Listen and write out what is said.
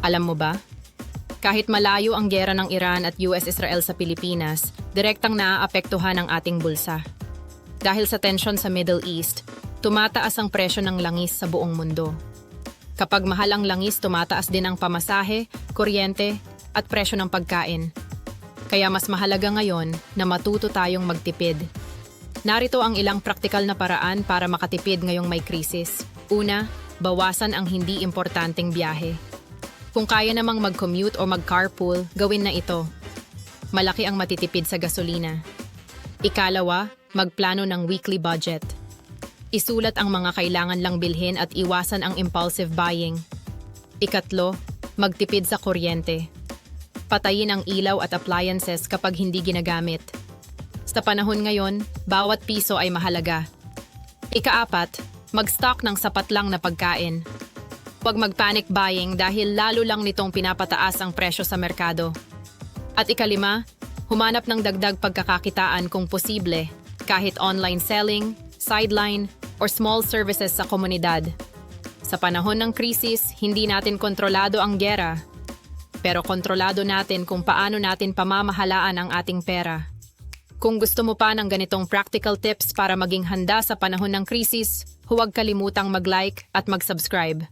Alam mo ba? Kahit malayo ang giyera ng Iran at US-Israel sa Pilipinas, direktang naaapektuhan ang ating bulsa. Dahil sa tensyon sa Middle East, tumataas ang presyo ng langis sa buong mundo. Kapag mahal ang langis, tumataas din ang pamasahe, kuryente, at presyo ng pagkain. Kaya mas mahalaga ngayon na matuto tayong magtipid. Narito ang ilang praktikal na paraan para makatipid ngayong may krisis. Una, bawasan ang hindi importanteng biyahe. Kung kaya namang mag-commute o mag-carpool, gawin na ito. Malaki ang matitipid sa gasolina. Ikalawa, magplano ng weekly budget. Isulat ang mga kailangan lang bilhin at iwasan ang impulsive buying. Ikatlo, magtipid sa kuryente. Patayin ang ilaw at appliances kapag hindi ginagamit. Sa panahon ngayon, bawat piso ay mahalaga. Ikaapat, mag-stock ng sapat lang na pagkain. Huwag mag-panic buying dahil lalo lang nitong pinapataas ang presyo sa merkado. At ikalima, humanap ng dagdag pagkakakitaan kung posible, kahit online selling, sideline, or small services sa komunidad. Sa panahon ng krisis, hindi natin kontrolado ang giyera, pero kontrolado natin kung paano natin pamamahalaan ang ating pera. Kung gusto mo pa ng ganitong practical tips para maging handa sa panahon ng krisis, huwag kalimutang mag-like at mag-subscribe.